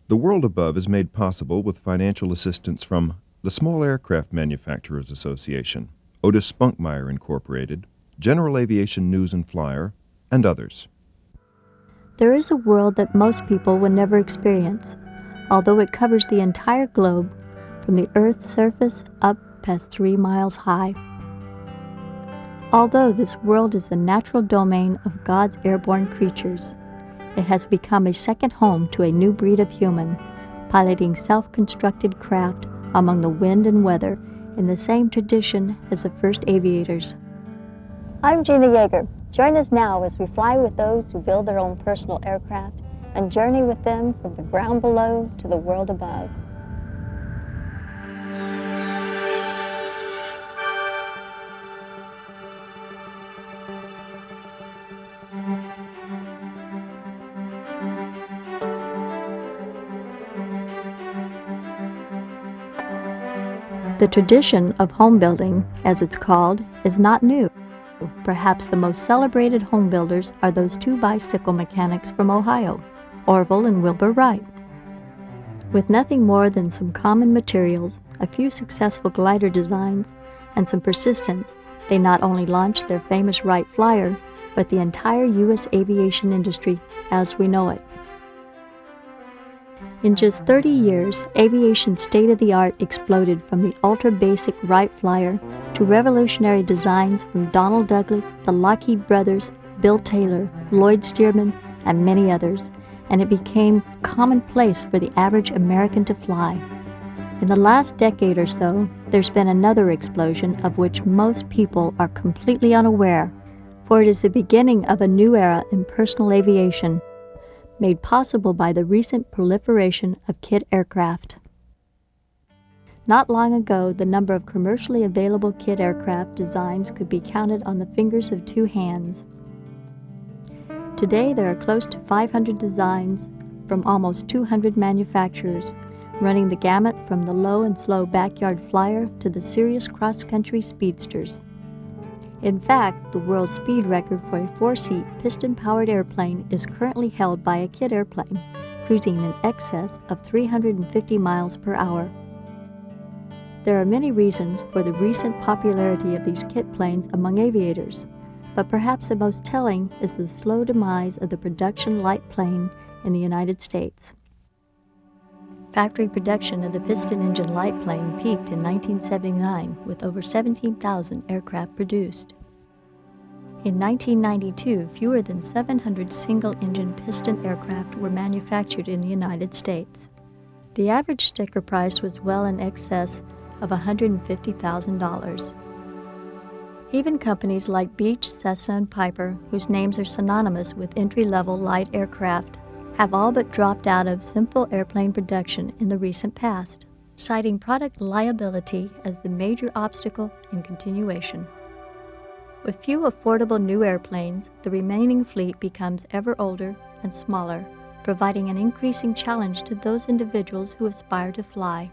The world above is made possible with financial assistance from the Small Aircraft Manufacturers Association, Otis Spunkmeyer Incorporated, General Aviation News and Flyer, and others. There is a world that most people will never experience, although it covers the entire globe from the Earth's surface up past 3 miles high. Although this world is the natural domain of God's airborne creatures, it has become a second home to a new breed of human, piloting self-constructed craft among the wind and weather in the same tradition as the first aviators. I'm Gina Yeager. Join us now as we fly with those who build their own personal aircraft and journey with them from the ground below to the world above. The tradition of home building, as it's called, is not new. Perhaps the most celebrated home builders are those two bicycle mechanics from Ohio, Orville and Wilbur Wright. With nothing more than some common materials, a few successful glider designs, and some persistence, they not only launched their famous Wright Flyer, but the entire U.S. aviation industry as we know it. In just 30 years, aviation's state-of-the-art exploded from the ultra-basic Wright Flyer to revolutionary designs from Donald Douglas, the Lockheed brothers, Bill Taylor, Lloyd Stearman, and many others, and it became commonplace for the average American to fly. In the last decade or so, there's been another explosion of which most people are completely unaware, for it is the beginning of a new era in personal aviation, made possible by the recent proliferation of kit aircraft. Not long ago, the number of commercially available kit aircraft designs could be counted on the fingers of two hands. Today, there are close to 500 designs from almost 200 manufacturers, running the gamut from the low and slow backyard flyer to the serious cross-country speedsters. In fact, the world speed record for a 4-seat piston-powered airplane is currently held by a kit airplane, cruising in excess of 350 miles per hour. There are many reasons for the recent popularity of these kit planes among aviators, but perhaps the most telling is the slow demise of the production light plane in the United States. Factory production of the piston-engine light plane peaked in 1979 with over 17,000 aircraft produced. In 1992, fewer than 700 single-engine piston aircraft were manufactured in the United States. The average sticker price was well in excess of $150,000. Even companies like Beech, Cessna, and Piper, whose names are synonymous with entry-level light aircraft, have all but dropped out of simple airplane production in the recent past, citing product liability as the major obstacle in continuation. With few affordable new airplanes, the remaining fleet becomes ever older and smaller, providing an increasing challenge to those individuals who aspire to fly.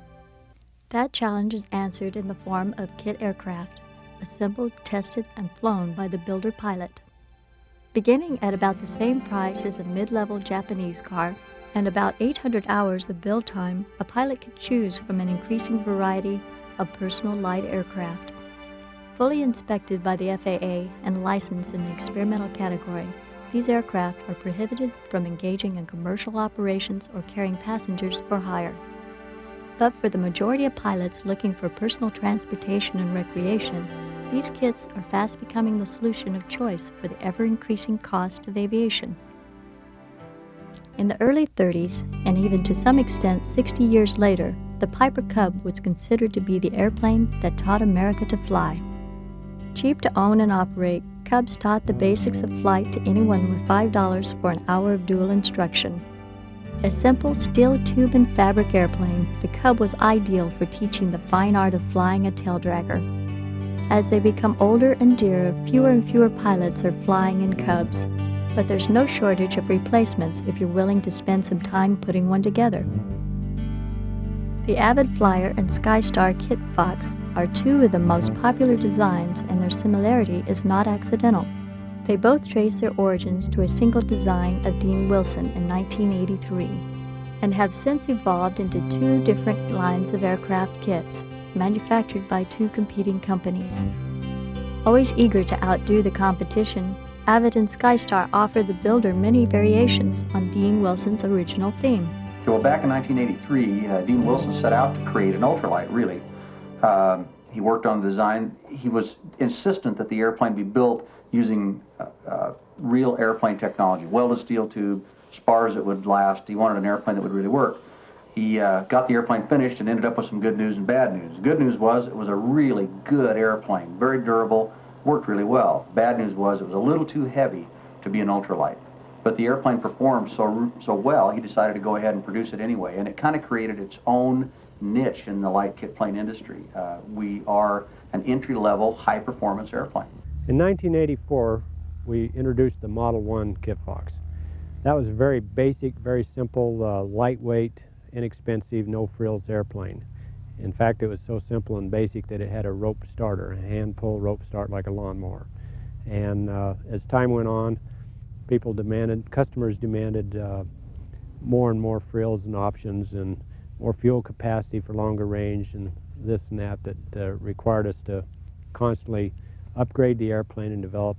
That challenge is answered in the form of kit aircraft, assembled, tested, and flown by the builder pilot. Beginning at about the same price as a mid-level Japanese car and about 800 hours of build time, a pilot can choose from an increasing variety of personal light aircraft. Fully inspected by the FAA and licensed in the experimental category, these aircraft are prohibited from engaging in commercial operations or carrying passengers for hire. But for the majority of pilots looking for personal transportation and recreation, these kits are fast becoming the solution of choice for the ever-increasing cost of aviation. In the early 30s, and even to some extent 60 years later, the Piper Cub was considered to be the airplane that taught America to fly. Cheap to own and operate, Cubs taught the basics of flight to anyone with $5 for an hour of dual instruction. A simple steel tube and fabric airplane, the Cub was ideal for teaching the fine art of flying a taildragger. As they become older and dearer, fewer and fewer pilots are flying in Cubs, but there's no shortage of replacements if you're willing to spend some time putting one together. The Avid Flyer and Skystar Kit Fox are two of the most popular designs, and their similarity is not accidental. They both trace their origins to a single design of Dean Wilson in 1983, and have since evolved into two different lines of aircraft kits, manufactured by two competing companies. Always eager to outdo the competition, Avid and SkyStar offer the builder many variations on Dean Wilson's original theme. Well, back in 1983, Dean Wilson set out to create an ultralight, really. He worked on the design. He was insistent that the airplane be built using real airplane technology, welded steel tube, spars that would last. He wanted an airplane that would really work. He got the airplane finished and ended up with some good news and bad news. The good news was it was a really good airplane, very durable, worked really well. Bad news was it was a little too heavy to be an ultralight. But the airplane performed so well, he decided to go ahead and produce it anyway, and it kind of created its own niche in the light kit plane industry. We are an entry-level, high-performance airplane. In 1984, we introduced the Model 1 Kit Fox. That was a very basic, very simple, lightweight, inexpensive, no-frills airplane. In fact, it was so simple and basic that it had a rope starter, a hand-pull rope start like a lawnmower. And as time went on, customers demanded more and more frills and options and more fuel capacity for longer range and this and that required us to constantly upgrade the airplane and develop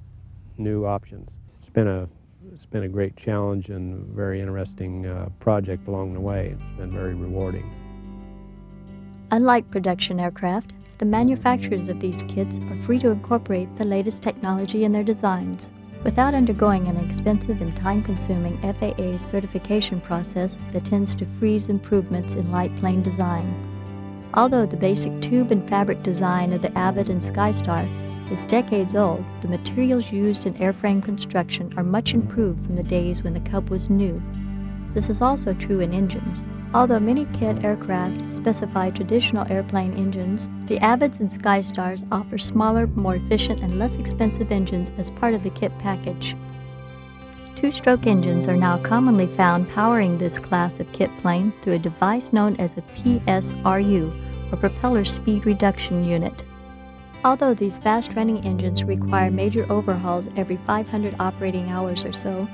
new options. It's been a great challenge and very interesting project along the way. It's been very rewarding. Unlike production aircraft, the manufacturers of these kits are free to incorporate the latest technology in their designs without undergoing an expensive and time-consuming FAA certification process that tends to freeze improvements in light plane design. Although the basic tube and fabric design of the Avid and SkyStar is decades old, the materials used in airframe construction are much improved from the days when the Cub was new. This is also true in engines. Although many kit aircraft specify traditional airplane engines, the Avids and SkyStars offer smaller, more efficient, and less expensive engines as part of the kit package. Two-stroke engines are now commonly found powering this class of kit plane through a device known as a PSRU, or Propeller Speed Reduction Unit. Although these fast-running engines require major overhauls every 500 operating hours or so,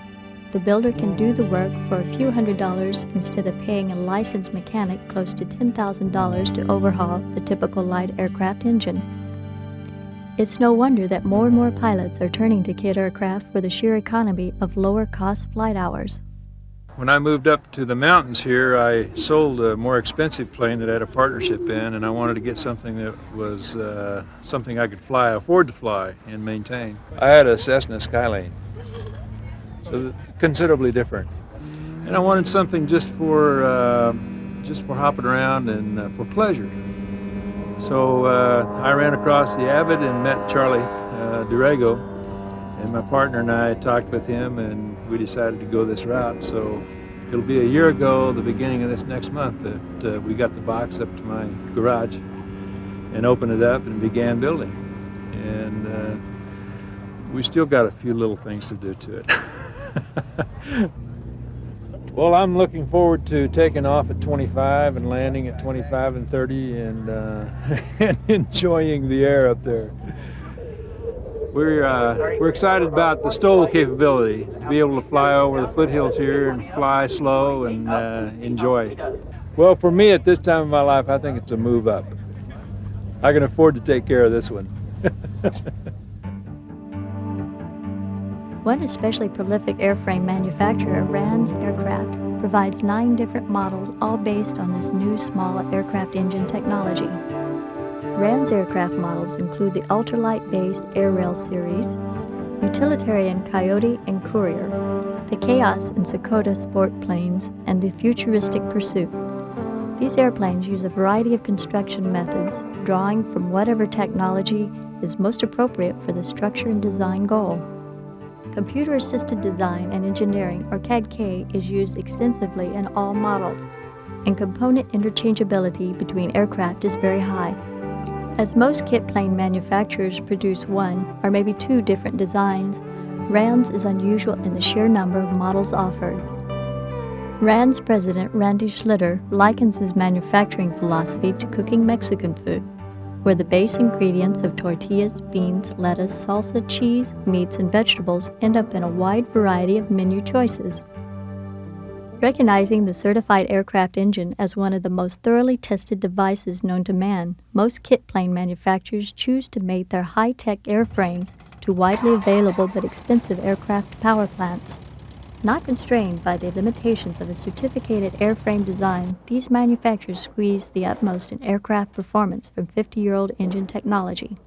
the builder can do the work for a few $100s instead of paying a licensed mechanic close to $10,000 to overhaul the typical light aircraft engine. It's no wonder that more and more pilots are turning to kit aircraft for the sheer economy of lower-cost flight hours. When I moved up to the mountains here, I sold a more expensive plane that I had a partnership in, and I wanted to get something that was something I could afford to fly and maintain. I had a Cessna Skylane, so it's considerably different. And I wanted something just for hopping around and for pleasure. So I ran across the Avid and met Charlie Durago, and my partner and I talked with him, and we decided to go this route. So it'll be a year ago, the beginning of this next month, that we got the box up to my garage and opened it up and began building. And we still got a few little things to do to it. Well, I'm looking forward to taking off at 25 and landing at 25 and 30 and, and enjoying the air up there. We're excited about the STOL capability, to be able to fly over the foothills here and fly slow and enjoy. Well, for me at this time of my life, I think it's a move up. I can afford to take care of this one. One especially prolific airframe manufacturer, Rand's Aircraft, provides 9 different models, all based on this new small aircraft engine technology. Rand's aircraft models include the ultralight-based Airrail series, utilitarian Coyote and Courier, the Chaos and Sakota sport planes, and the futuristic Pursuit. These airplanes use a variety of construction methods, drawing from whatever technology is most appropriate for the structure and design goal. Computer-assisted design and engineering, or CAD/CAE, is used extensively in all models, and component interchangeability between aircraft is very high. As most kit plane manufacturers produce 1 or maybe 2 different designs, Rand's is unusual in the sheer number of models offered. Rand's president, Randy Schlitter, likens his manufacturing philosophy to cooking Mexican food, where the base ingredients of tortillas, beans, lettuce, salsa, cheese, meats, and vegetables end up in a wide variety of menu choices. Recognizing the certified aircraft engine as one of the most thoroughly tested devices known to man, most kit plane manufacturers choose to mate their high-tech airframes to widely available but expensive aircraft power plants. Not constrained by the limitations of a certificated airframe design, these manufacturers squeeze the utmost in aircraft performance from 50-year-old engine technology.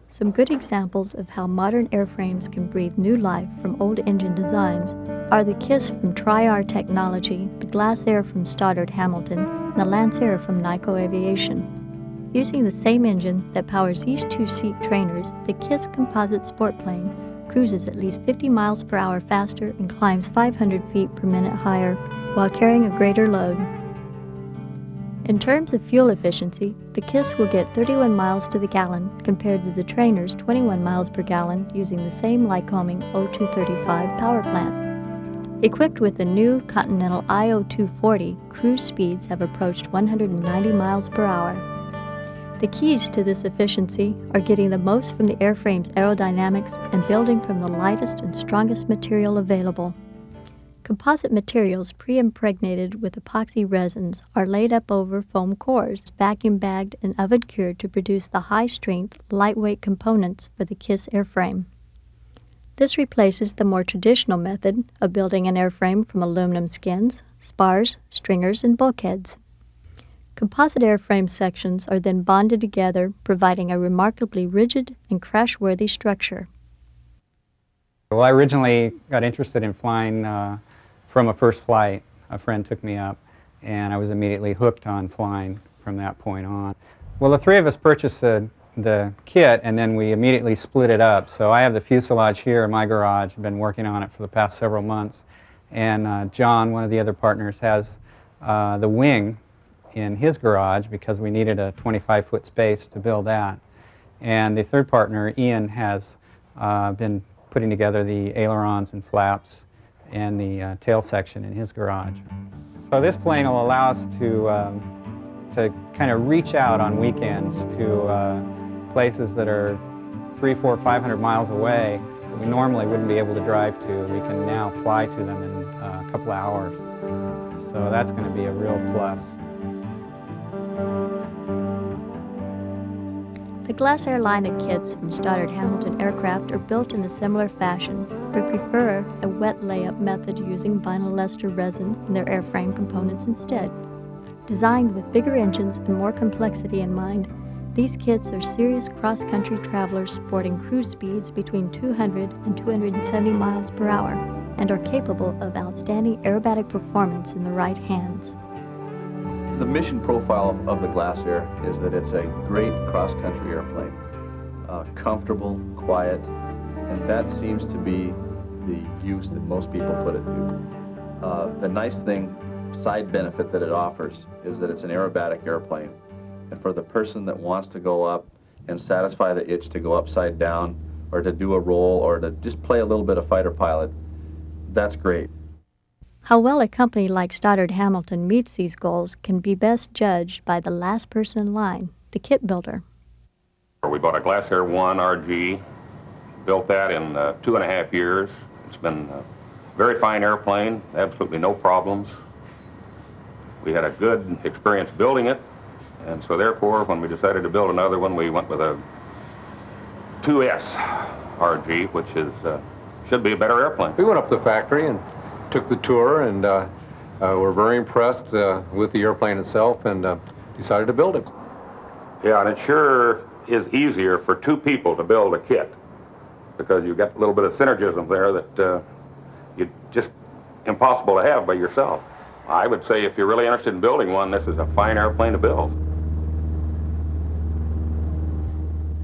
Some good examples of how modern airframes can breathe new life from old engine designs are the KISS from Tri-R Technology, the Glass Air from Stoddard Hamilton, and the Lancer from Nikko Aviation. Using the same engine that powers these two-seat trainers, the KISS composite sport plane cruises at least 50 miles per hour faster and climbs 500 feet per minute higher while carrying a greater load. In terms of fuel efficiency, the KISS will get 31 miles to the gallon compared to the trainer's 21 miles per gallon using the same Lycoming O235 power plant. Equipped with the new Continental IO240, cruise speeds have approached 190 miles per hour. The keys to this efficiency are getting the most from the airframe's aerodynamics and building from the lightest and strongest material available. Composite materials pre-impregnated with epoxy resins are laid up over foam cores, vacuum-bagged and oven-cured to produce the high-strength, lightweight components for the KISS airframe. This replaces the more traditional method of building an airframe from aluminum skins, spars, stringers, and bulkheads. Composite airframe sections are then bonded together, providing a remarkably rigid and crash-worthy structure. Well, I originally got interested in flying from a first flight. A friend took me up, and I was immediately hooked on flying from that point on. Well, the three of us purchased the kit, and then we immediately split it up. So I have the fuselage here in my garage. I've been working on it for the past several months. And John, one of the other partners, has the wing in his garage because we needed a 25-foot space to build that. And the third partner, Ian, has been putting together the ailerons and flaps and the tail section in his garage. So this plane will allow us to kind of reach out on weekends to places that are 300, 400, 500 miles away that we normally wouldn't be able to drive to. We can now fly to them in a couple of hours. So that's going to be a real plus. The Glass Air line of kits from Stoddard Hamilton Aircraft are built in a similar fashion, but prefer a wet layup method using vinyl ester resin in their airframe components instead. Designed with bigger engines and more complexity in mind, these kits are serious cross-country travelers sporting cruise speeds between 200 and 270 miles per hour and are capable of outstanding aerobatic performance in the right hands. The mission profile of the Glass Air is that it's a great cross-country airplane, comfortable, quiet, and that seems to be the use that most people put it to. The nice thing, side benefit that it offers is that it's an aerobatic airplane, and for the person that wants to go up and satisfy the itch to go upside down or to do a roll or to just play a little bit of fighter pilot, that's great. How well a company like Stoddard Hamilton meets these goals can be best judged by the last person in line, the kit builder. We bought a Glass Air 1 RG, built that in 2.5 years. It's been a very fine airplane, absolutely no problems. We had a good experience building it, and so therefore when we decided to build another one, we went with a 2S RG, which is should be a better airplane. We went up to the factory and took the tour, and were very impressed with the airplane itself, and decided to build it. Yeah, and it sure is easier for two people to build a kit because you get a little bit of synergism there that you just impossible to have by yourself. I would say if you're really interested in building one, this is a fine airplane to build.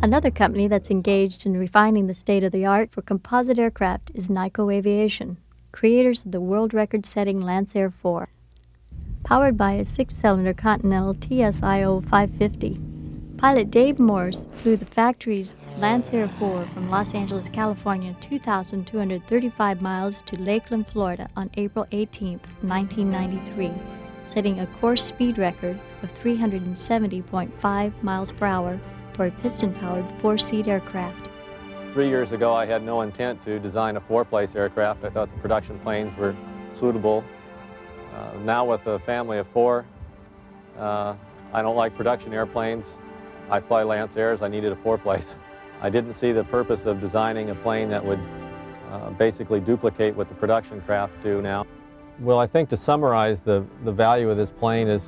Another company that's engaged in refining the state-of-the-art for composite aircraft is Nikko Aviation, creators of the world record-setting Lancer 4. Powered by a 6-cylinder Continental TSIO 550, pilot Dave Morse flew the factory's Lancer 4 from Los Angeles, California, 2,235 miles to Lakeland, Florida on April 18, 1993, setting a course speed record of 370.5 miles per hour for a piston-powered 4-seat aircraft. 3 years ago, I had no intent to design a 4-place aircraft. I thought the production planes were suitable Now with a family of 4, I don't like production airplanes. I fly Lance Airs. I needed a 4-place. I didn't see the purpose of designing a plane that would basically duplicate what the production craft do now. Well, I think to summarize the value of this plane is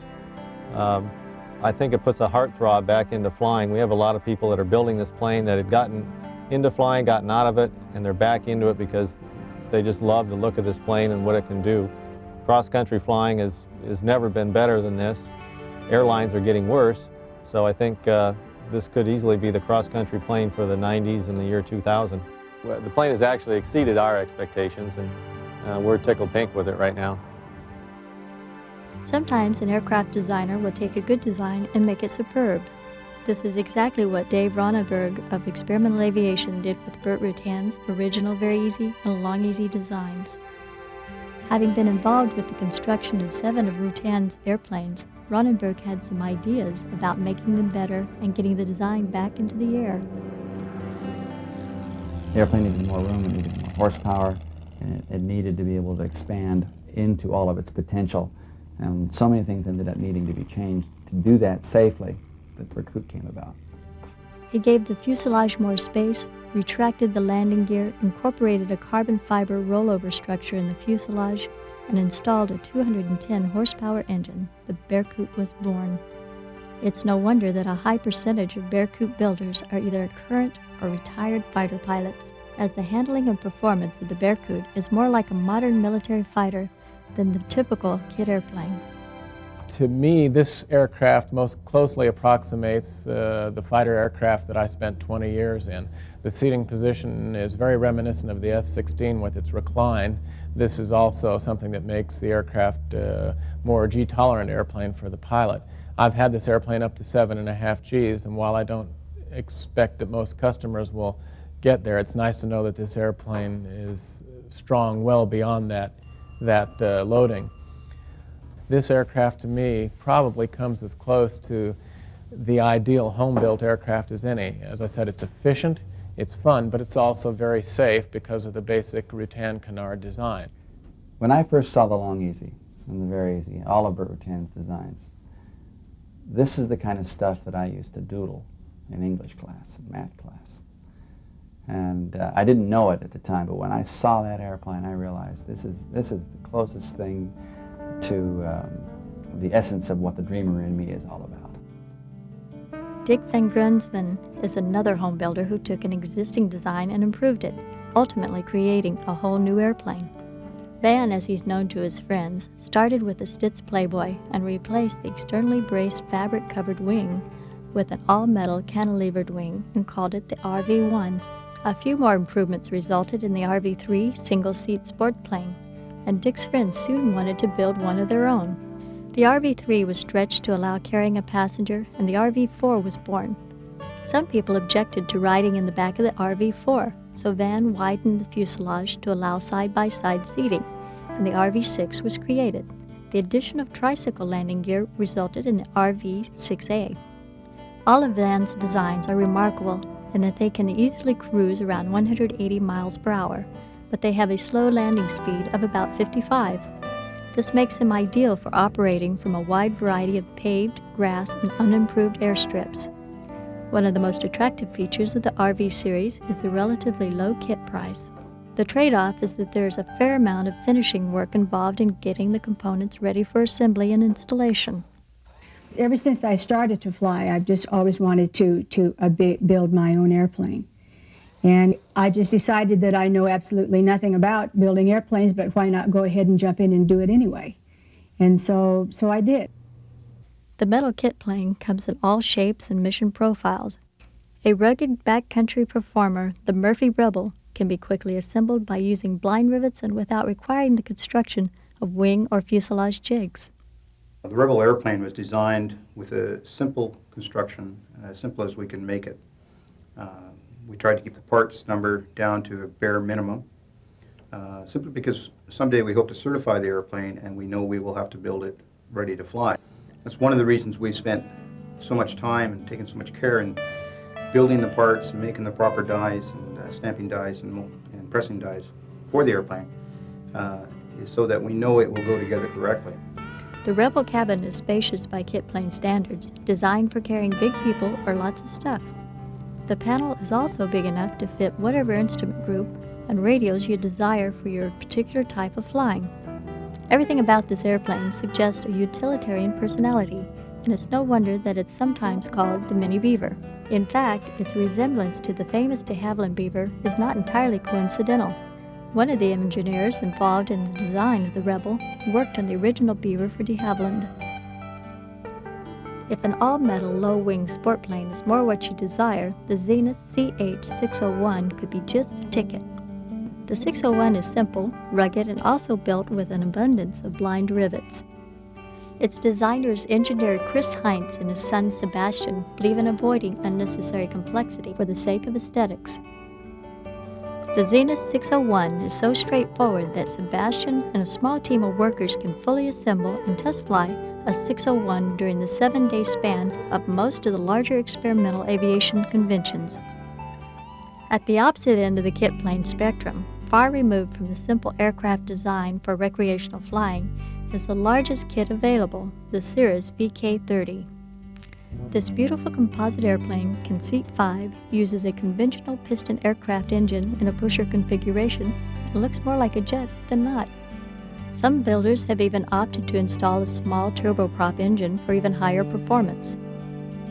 I think it puts a heartthrob back into flying. We have a lot of people that are building this plane that had gotten into flying, gotten out of it, and they're back into it because they just love the look of this plane and what it can do. Cross-country flying has never been better than this. Airlines are getting worse, so I think this could easily be the cross-country plane for the 90s and the year 2000. Well, the plane has actually exceeded our expectations, and we're tickled pink with it right now. Sometimes an aircraft designer will take a good design and make it superb. This is exactly what Dave Ronenberg of Experimental Aviation did with Burt Rutan's original Very Easy and Long Easy designs. Having been involved with the construction of 7 of Rutan's airplanes, Ronenberg had some ideas about making them better and getting the design back into the air. The airplane needed more room, it needed more horsepower, and it needed to be able to expand into all of its potential. And so many things ended up needing to be changed. To do that safely, the Berkut came about. He gave the fuselage more space, retracted the landing gear, incorporated a carbon fiber rollover structure in the fuselage, and installed a 210 horsepower engine. The Berkut was born. It's no wonder that a high percentage of Berkut builders are either current or retired fighter pilots, as the handling and performance of the Berkut is more like a modern military fighter than the typical kit airplane. To me, this aircraft most closely approximates the fighter aircraft that I spent 20 years in. The seating position is very reminiscent of the F-16 with its recline. This is also something that makes the aircraft more G-tolerant airplane for the pilot. I've had this airplane up to 7.5 Gs, and while I don't expect that most customers will get there, it's nice to know that this airplane is strong well beyond that loading. This aircraft to me probably comes as close to the ideal home-built aircraft as any. As I said, it's efficient, it's fun, but it's also very safe because of the basic Rutan canard design. When I first saw the Long Easy and the Very Easy, all of Burt Rutan's designs, this is the kind of stuff that I used to doodle in English class, in math class. And I didn't know it at the time, but when I saw that airplane, I realized this is the closest thing to the essence of what the dreamer in me is all about. Dick Van Grunsven is another home builder who took an existing design and improved it, ultimately creating a whole new airplane. Van, as he's known to his friends, started with a Stitz Playboy and replaced the externally braced fabric-covered wing with an all-metal cantilevered wing and called it the RV-1. A few more improvements resulted in the RV-3 single-seat sport plane, and Dick's friends soon wanted to build one of their own. The RV-3 was stretched to allow carrying a passenger, and the RV-4 was born. Some people objected to riding in the back of the RV-4, so Van widened the fuselage to allow side-by-side seating, and the RV-6 was created. The addition of tricycle landing gear resulted in the RV-6A. All of Van's designs are remarkable in that they can easily cruise around 180 miles per hour, but they have a slow landing speed of about 55. This makes them ideal for operating from a wide variety of paved, grass, and unimproved airstrips. One of the most attractive features of the RV series is the relatively low kit price. The trade-off is that there's a fair amount of finishing work involved in getting the components ready for assembly and installation. Ever since I started to fly, I've just always wanted to build my own airplane. And I just decided that I know absolutely nothing about building airplanes, but why not go ahead and jump in and do it anyway? And so I did. The metal kit plane comes in all shapes and mission profiles. A rugged backcountry performer, the Murphy Rebel, can be quickly assembled by using blind rivets and without requiring the construction of wing or fuselage jigs. The Rebel airplane was designed with a simple construction, as simple as we can make it. We tried to keep the parts number down to a bare minimum, simply because someday we hope to certify the airplane and we know we will have to build it ready to fly. That's one of the reasons we spent so much time and taken so much care in building the parts and making the proper dies and stamping dies and pressing dies for the airplane. so that we know it will go together correctly. The Rebel cabin is spacious by kit plane standards, designed for carrying big people or lots of stuff. The panel is also big enough to fit whatever instrument group and radios you desire for your particular type of flying. Everything about this airplane suggests a utilitarian personality, and it's no wonder that it's sometimes called the Mini Beaver. In fact, its resemblance to the famous de Havilland Beaver is not entirely coincidental. One of the engineers involved in the design of the Rebel worked on the original Beaver for de Havilland. If an all-metal low-wing sport plane is more what you desire, the Zenith CH-601 could be just the ticket. The 601 is simple, rugged, and also built with an abundance of blind rivets. Its designers engineer Chris Heinz and his son Sebastian believe in avoiding unnecessary complexity for the sake of aesthetics. The Zenith 601 is so straightforward that Sebastian and a small team of workers can fully assemble and test fly a 601 during the 7-day span of most of the larger experimental aviation conventions. At the opposite end of the kit plane spectrum, far removed from the simple aircraft design for recreational flying, is the largest kit available, the Cirrus VK-30. This beautiful composite airplane can seat 5, uses a conventional piston aircraft engine in a pusher configuration, and looks more like a jet than not. Some builders have even opted to install a small turboprop engine for even higher performance.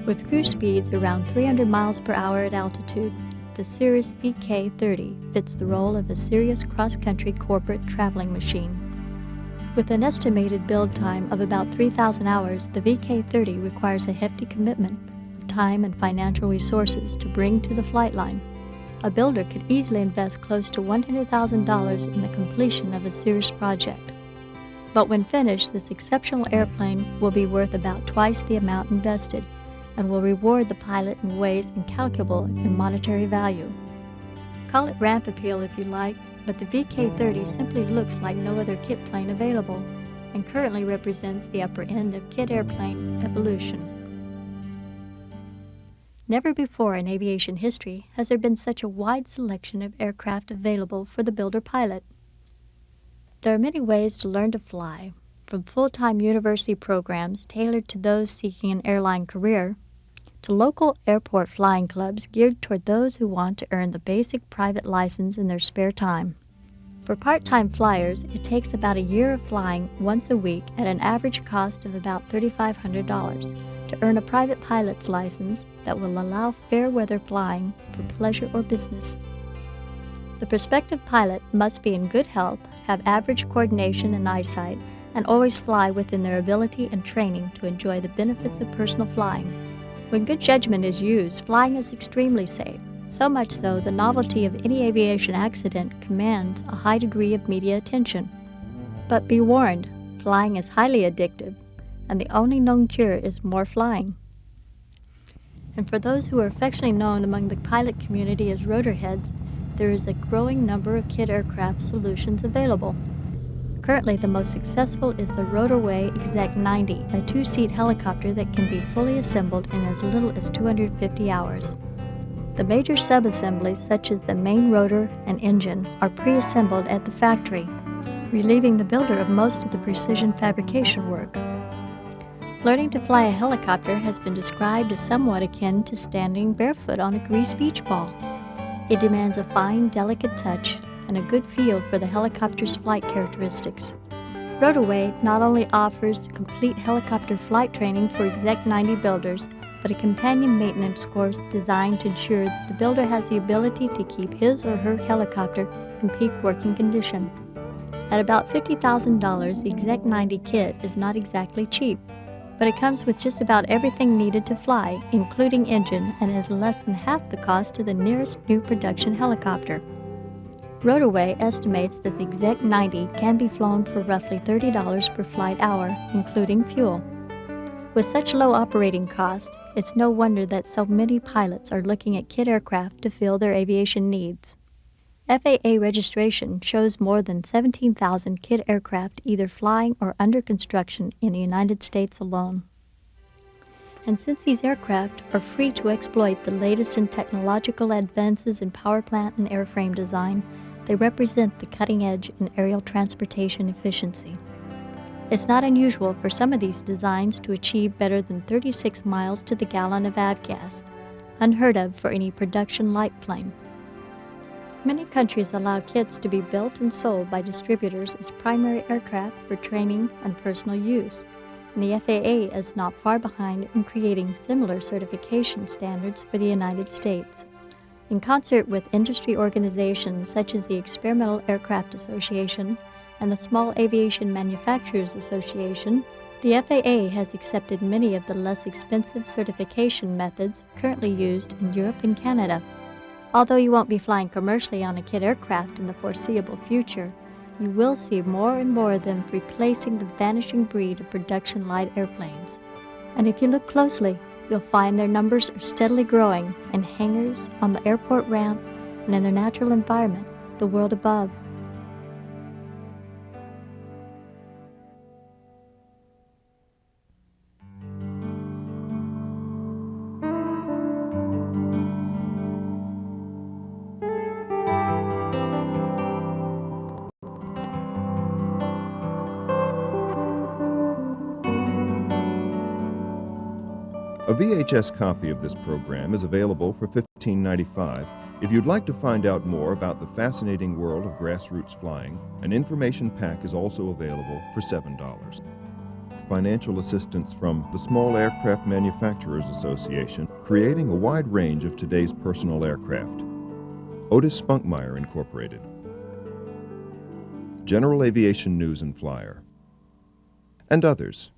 With cruise speeds around 300 miles per hour at altitude, the Cirrus VK-30 fits the role of a serious cross-country corporate traveling machine. With an estimated build time of about 3,000 hours, the VK-30 requires a hefty commitment of time and financial resources to bring to the flight line. A builder could easily invest close to $100,000 in the completion of a Cirrus project. But when finished, this exceptional airplane will be worth about twice the amount invested and will reward the pilot in ways incalculable in monetary value. Call it ramp appeal if you like, but the VK-30 simply looks like no other kit plane available and currently represents the upper end of kit airplane evolution. Never before in aviation history has there been such a wide selection of aircraft available for the builder pilot. There are many ways to learn to fly, from full-time university programs tailored to those seeking an airline career, to local airport flying clubs geared toward those who want to earn the basic private license in their spare time. For part-time flyers, it takes about a year of flying once a week at an average cost of about $3,500 to earn a private pilot's license that will allow fair weather flying for pleasure or business. The prospective pilot must be in good health, have average coordination and eyesight, and always fly within their ability and training to enjoy the benefits of personal flying. When good judgment is used, flying is extremely safe, so much so the novelty of any aviation accident commands a high degree of media attention. But be warned, flying is highly addictive, and the only known cure is more flying. And for those who are affectionately known among the pilot community as rotorheads, there is a growing number of kit aircraft solutions available. Currently, the most successful is the Rotorway Exec 90, a two-seat helicopter that can be fully assembled in as little as 250 hours. The major sub-assemblies, such as the main rotor and engine, are pre-assembled at the factory, relieving the builder of most of the precision fabrication work. Learning to fly a helicopter has been described as somewhat akin to standing barefoot on a greased beach ball. It demands a fine, delicate touch and a good feel for the helicopter's flight characteristics. Rotorway not only offers complete helicopter flight training for Exec 90 builders, but a companion maintenance course designed to ensure the builder has the ability to keep his or her helicopter in peak working condition. At about $50,000, the Exec 90 kit is not exactly cheap, but it comes with just about everything needed to fly, including engine, and is less than half the cost of the nearest new production helicopter. Rotorway estimates that the Exec 90 can be flown for roughly $30 per flight hour, including fuel. With such low operating costs, it's no wonder that so many pilots are looking at kit aircraft to fill their aviation needs. FAA registration shows more than 17,000 kit aircraft either flying or under construction in the United States alone. And since these aircraft are free to exploit the latest in technological advances in power plant and airframe design, They represent the cutting edge in aerial transportation efficiency. It's not unusual for some of these designs to achieve better than 36 miles to the gallon of avgas, unheard of for any production light plane. Many countries allow kits to be built and sold by distributors as primary aircraft for training and personal use, and the FAA is not far behind in creating similar certification standards for the United States. In concert with industry organizations such as the Experimental Aircraft Association and the Small Aviation Manufacturers Association, the FAA has accepted many of the less expensive certification methods currently used in Europe and Canada. Although you won't be flying commercially on a kit aircraft in the foreseeable future, you will see more and more of them replacing the vanishing breed of production light airplanes. And if you look closely, you'll find their numbers are steadily growing in hangars, on the airport ramp, and in their natural environment, the world above. A VHS copy of this program is available for $15.95. If you'd like to find out more about the fascinating world of grassroots flying, an information pack is also available for $7. Financial assistance from the Small Aircraft Manufacturers Association, creating a wide range of today's personal aircraft. Otis Spunkmeyer Incorporated. General Aviation News and Flyer. And others.